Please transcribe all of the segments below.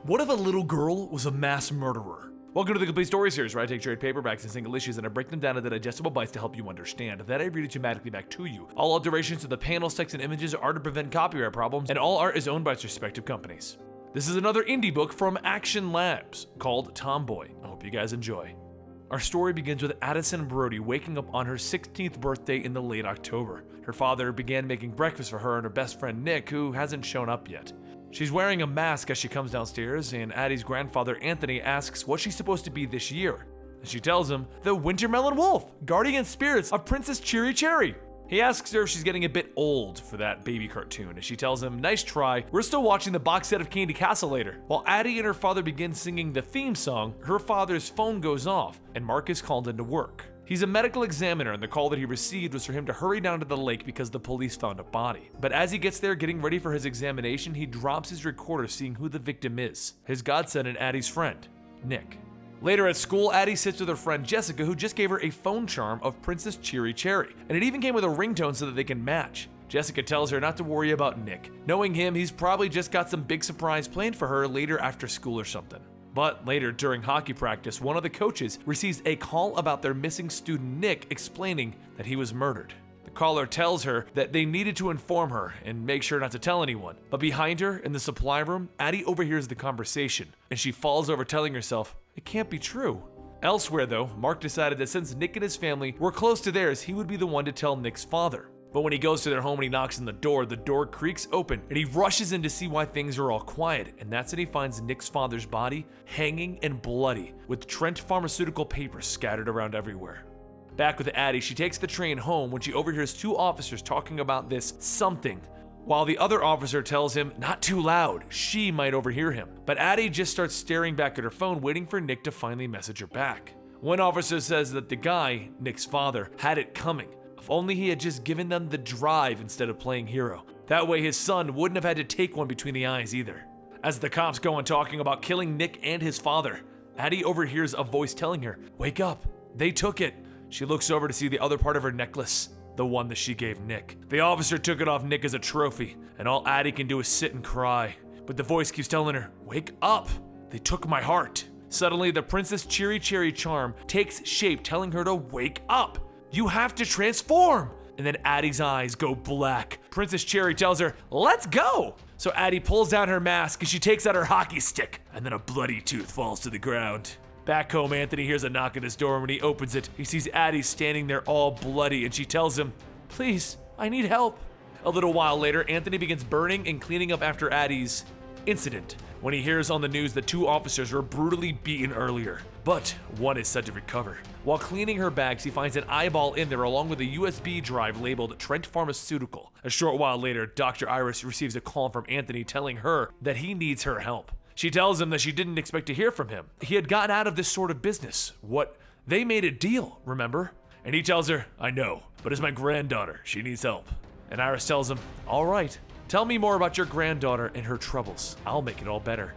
What if a little girl was a mass murderer? Welcome to the Complete Story Series, where I take trade paperbacks and single issues and I break them down into digestible bites to help you understand. Then I read it automatically back to you. All alterations to the panels, text, and images are to prevent copyright problems, and all art is owned by its respective companies. This is another indie book from Action Labs called Tomboy. I hope you guys enjoy. Our story begins with Addison Brody waking up on her 16th birthday in the late October. Her father began making breakfast for her and her best friend Nick, who hasn't shown up yet. She's wearing a mask as she comes downstairs, and Addie's grandfather Anthony asks what she's supposed to be this year. And she tells him, the Wintermelon Wolf, guardian spirits of Princess Cheery Cherry. He asks her if she's getting a bit old for that baby cartoon, and she tells him, nice try, we're still watching the box set of Candy Castle later. While Addie and her father begin singing the theme song, her father's phone goes off, and Mark is called into work. He's a medical examiner, and the call that he received was for him to hurry down to the lake because the police found a body. But as he gets there getting ready for his examination, he drops his recorder seeing who the victim is, his godson and Addie's friend, Nick. Later at school, Addie sits with her friend Jessica, who just gave her a phone charm of Princess Cheery Cherry, and it even came with a ringtone so that they can match. Jessica tells her not to worry about Nick. Knowing him, he's probably just got some big surprise planned for her later after school or something. But later, during hockey practice, one of the coaches receives a call about their missing student Nick, explaining that he was murdered. The caller tells her that they needed to inform her and make sure not to tell anyone. But behind her, in the supply room, Addie overhears the conversation, and she falls over telling herself, it can't be true. Elsewhere though, Mark decided that since Nick and his family were close to theirs, he would be the one to tell Nick's father. But when he goes to their home and he knocks on the door creaks open, and he rushes in to see why things are all quiet, and that's when he finds Nick's father's body hanging and bloody, with Trent pharmaceutical papers scattered around everywhere. Back with Addie, she takes the train home when she overhears two officers talking about this something, while the other officer tells him not too loud, she might overhear him. But Addie just starts staring back at her phone, waiting for Nick to finally message her back. One officer says that the guy, Nick's father, had it coming. If only he had just given them the drive instead of playing hero. That way his son wouldn't have had to take one between the eyes either. As the cops go on talking about killing Nick and his father, Addie overhears a voice telling her, wake up, they took it. She looks over to see the other part of her necklace, the one that she gave Nick. The officer took it off Nick as a trophy, and all Addie can do is sit and cry. But the voice keeps telling her, wake up, they took my heart. Suddenly the Princess Cheery Cherry charm takes shape, telling her to wake up. You have to transform! And then Addie's eyes go black. Princess Cherry tells her, let's go! So Addie pulls down her mask and she takes out her hockey stick, and then a bloody tooth falls to the ground. Back home, Anthony hears a knock at his door, and when he opens it, he sees Addie standing there all bloody, and she tells him, please, I need help. A little while later, Anthony begins burning and cleaning up after Addie's incident, when he hears on the news that two officers were brutally beaten earlier, but one is said to recover. While cleaning her bags, he finds an eyeball in there along with a USB drive labeled Trent Pharmaceutical. A short while later, Dr. Iris receives a call from Anthony telling her that he needs her help. She tells him that she didn't expect to hear from him. He had gotten out of this sort of business. They made a deal, remember? And he tells her, I know, but it's my granddaughter. She needs help. And Iris tells him, all right, tell me more about your granddaughter and her troubles. I'll make it all better.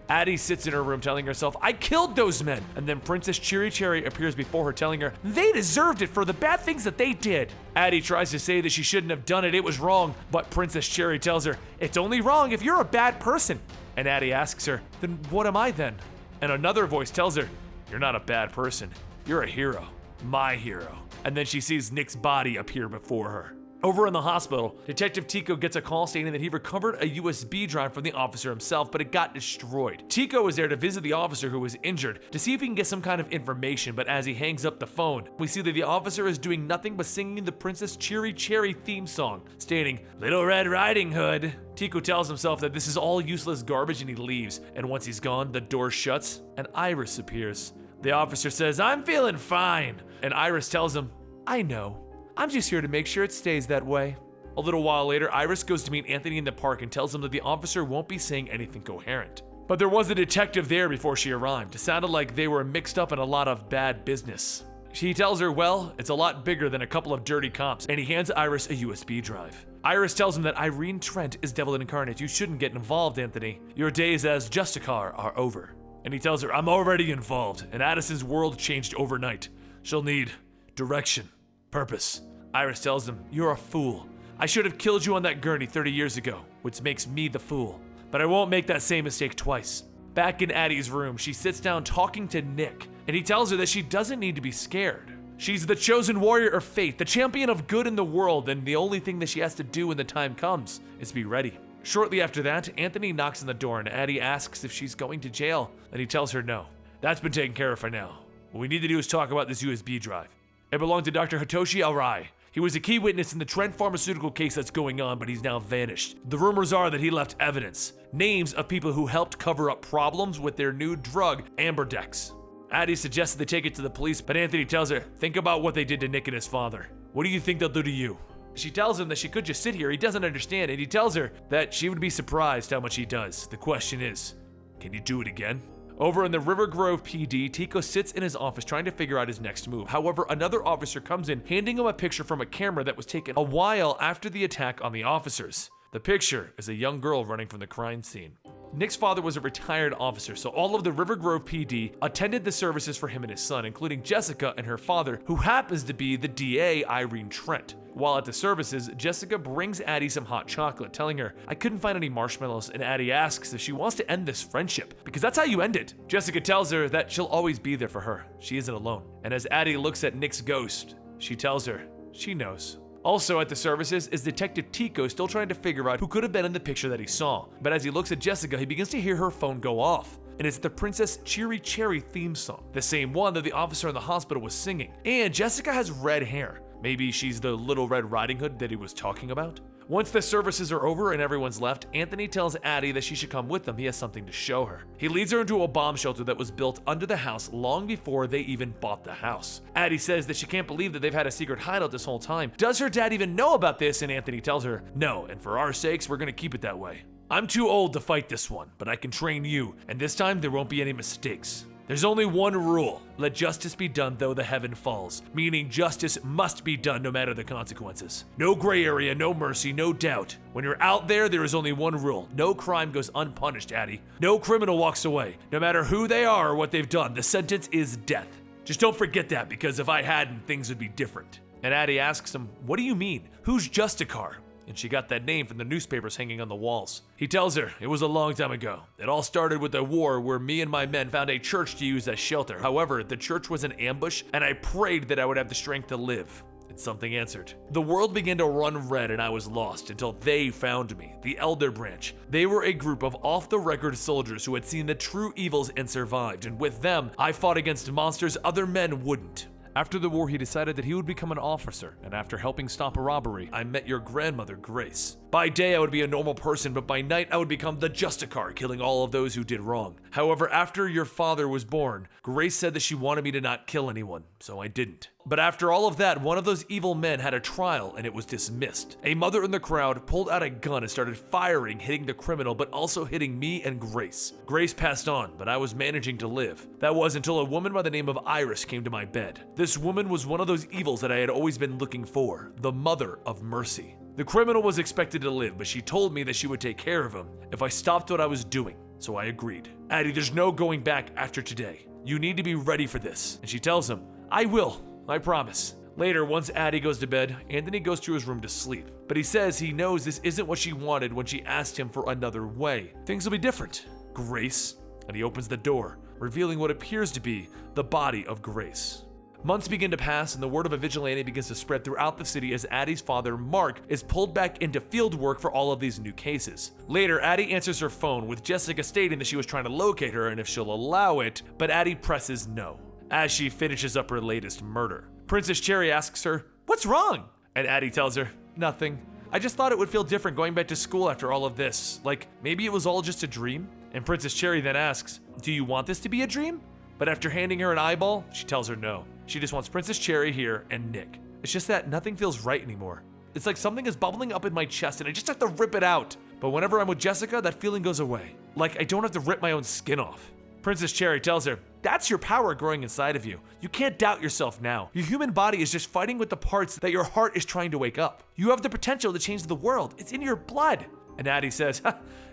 Addie sits in her room telling herself, I killed those men. And then Princess Cheery Cherry appears before her telling her, they deserved it for the bad things that they did. Addie tries to say that she shouldn't have done it, it was wrong. But Princess Cherry tells her, it's only wrong if you're a bad person. And Addie asks her, then what am I then? And another voice tells her, you're not a bad person. You're a hero. My hero. And then she sees Nick's body appear before her. Over in the hospital, Detective Tico gets a call stating that he recovered a USB drive from the officer himself, but it got destroyed. Tico is there to visit the officer who was injured to see if he can get some kind of information, but as he hangs up the phone, we see that the officer is doing nothing but singing the Princess Cheery Cherry theme song, stating, Little Red Riding Hood. Tico tells himself that this is all useless garbage and he leaves, and once he's gone, the door shuts and Iris appears. The officer says, I'm feeling fine, and Iris tells him, I know. I'm just here to make sure it stays that way. A little while later, Iris goes to meet Anthony in the park and tells him that the officer won't be saying anything coherent. But there was a detective there before she arrived. It sounded like they were mixed up in a lot of bad business. He tells her, well, it's a lot bigger than a couple of dirty cops, and he hands Iris a USB drive. Iris tells him that Irene Trent is Devil Incarnate. You shouldn't get involved, Anthony. Your days as Justicar are over. And he tells her, I'm already involved, and Addison's world changed overnight. She'll need direction, purpose. Iris tells him, you're a fool. I should have killed you on that gurney 30 years ago, which makes me the fool. But I won't make that same mistake twice. Back in Addie's room, she sits down talking to Nick, and he tells her that she doesn't need to be scared. She's the chosen warrior of fate, the champion of good in the world, and the only thing that she has to do when the time comes is be ready. Shortly after that, Anthony knocks on the door and Addie asks if she's going to jail, and he tells her no. That's been taken care of for now. What we need to do is talk about this USB drive. It belonged to Dr. Hitoshi Arai. He was a key witness in the Trent Pharmaceutical case that's going on, but he's now vanished. The rumors are that he left evidence, names of people who helped cover up problems with their new drug, Amberdex. Addie suggests they take it to the police, but Anthony tells her, think about what they did to Nick and his father. What do you think they'll do to you? She tells him that she could just sit here. He doesn't understand, and he tells her that she would be surprised how much he does. The question is, can you do it again? Over in the River Grove PD, Tico sits in his office trying to figure out his next move. However, another officer comes in, handing him a picture from a camera that was taken a while after the attack on the officers. The picture is a young girl running from the crime scene. Nick's father was a retired officer, so all of the River Grove PD attended the services for him and his son, including Jessica and her father, who happens to be the DA, Irene Trent. While at the services, Jessica brings Addie some hot chocolate, telling her, I couldn't find any marshmallows, and Addie asks if she wants to end this friendship, because that's how you end it. Jessica tells her that she'll always be there for her. She isn't alone. And as Addie looks at Nick's ghost, she tells her she knows. Also at the services is Detective Tico, still trying to figure out who could have been in the picture that he saw. But as he looks at Jessica, he begins to hear her phone go off. And it's the Princess Cheery Cherry theme song, the same one that the officer in the hospital was singing. And Jessica has red hair. Maybe she's the Little Red Riding Hood that he was talking about? Once the services are over and everyone's left, Anthony tells Addie that she should come with him. He has something to show her. He leads her into a bomb shelter that was built under the house long before they even bought the house. Addie says that she can't believe that they've had a secret hideout this whole time. Does her dad even know about this? And Anthony tells her, no, and for our sakes, we're gonna keep it that way. I'm too old to fight this one, but I can train you, and this time there won't be any mistakes. There's only one rule. Let justice be done though the heaven falls, meaning justice must be done no matter the consequences. No gray area, no mercy, no doubt. When you're out there is only one rule. No crime goes unpunished, Addie. No criminal walks away. No matter who they are or what they've done, the sentence is death. Just don't forget that, because if I hadn't, things would be different. And Addie asks him, what do you mean? Who's Justicar? And she got that name from the newspapers hanging on the walls. He tells her it was a long time ago. It all started with a war where me and my men found a church to use as shelter. However, the church was an ambush, and I prayed that I would have the strength to live. And something answered. The world began to run red and I was lost until they found me, the Elder Branch. They were a group of off-the-record soldiers who had seen the true evils and survived, and with them, I fought against monsters other men wouldn't. After the war, he decided that he would become an officer, and after helping stop a robbery, I met your grandmother, Grace. By day, I would be a normal person, but by night, I would become the Justicar, killing all of those who did wrong. However, after your father was born, Grace said that she wanted me to not kill anyone, so I didn't. But after all of that, one of those evil men had a trial, and it was dismissed. A mother in the crowd pulled out a gun and started firing, hitting the criminal, but also hitting me and Grace. Grace passed on, but I was managing to live. That was until a woman by the name of Iris came to my bed. This woman was one of those evils that I had always been looking for, the Mother of Mercy. The criminal was expected to live, but she told me that she would take care of him if I stopped what I was doing, so I agreed. Addie, there's no going back after today. You need to be ready for this. And she tells him, I will, I promise. Later, once Addie goes to bed, Anthony goes to his room to sleep. But he says he knows this isn't what she wanted when she asked him for another way. Things will be different. Grace. And he opens the door, revealing what appears to be the body of Grace. Months begin to pass, and the word of a vigilante begins to spread throughout the city as Addie's father, Mark, is pulled back into field work for all of these new cases. Later, Addie answers her phone, with Jessica stating that she was trying to locate her and if she'll allow it, but Addie presses no, as she finishes up her latest murder. Princess Cherry asks her, what's wrong? And Addie tells her, nothing. I just thought it would feel different going back to school after all of this. Like, maybe it was all just a dream? And Princess Cherry then asks, do you want this to be a dream? But after handing her an eyeball, she tells her no. She just wants Princess Cherry here and Nick. It's just that nothing feels right anymore. It's like something is bubbling up in my chest and I just have to rip it out. But whenever I'm with Jessica, that feeling goes away. Like I don't have to rip my own skin off. Princess Cherry tells her, that's your power growing inside of you. You can't doubt yourself now. Your human body is just fighting with the parts that your heart is trying to wake up. You have the potential to change the world. It's in your blood. And Addie says,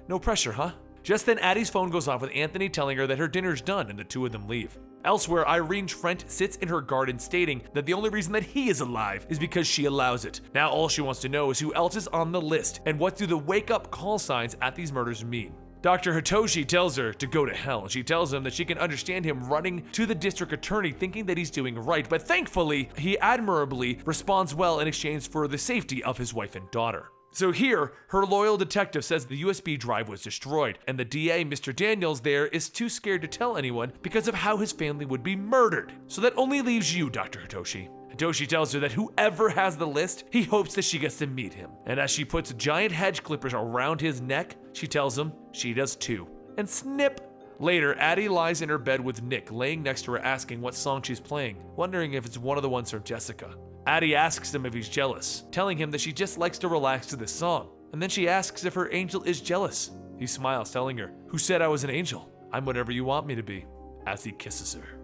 no pressure, huh? Just then, Addie's phone goes off with Anthony telling her that her dinner's done and the two of them leave. Elsewhere, Irene Trent sits in her garden stating that the only reason that he is alive is because she allows it. Now all she wants to know is who else is on the list and what do the wake-up call signs at these murders mean. Dr. Hitoshi tells her to go to hell, and she tells him that she can understand him running to the district attorney thinking that he's doing right, but thankfully, he admirably responds well in exchange for the safety of his wife and daughter. So here, her loyal detective says the USB drive was destroyed, and the DA, Mr. Daniels there, is too scared to tell anyone because of how his family would be murdered. So that only leaves you, Dr. Hitoshi. Hitoshi tells her that whoever has the list, he hopes that she gets to meet him. And as she puts giant hedge clippers around his neck, she tells him she does too. And snip! Later, Addie lies in her bed with Nick, laying next to her asking what song she's playing, wondering if it's one of the ones from Jessica. Addie asks him if he's jealous, telling him that she just likes to relax to this song. And then she asks if her angel is jealous. He smiles, telling her, "Who said I was an angel? I'm whatever you want me to be," as he kisses her.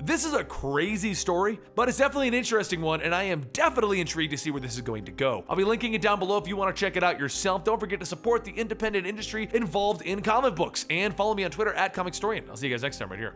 This is a crazy story, but it's definitely an interesting one, and I am definitely intrigued to see where this is going to go. I'll be linking it down below if you want to check it out yourself. Don't forget to support the independent industry involved in comic books, and follow me on Twitter at Comicstorian. I'll see you guys next time right here.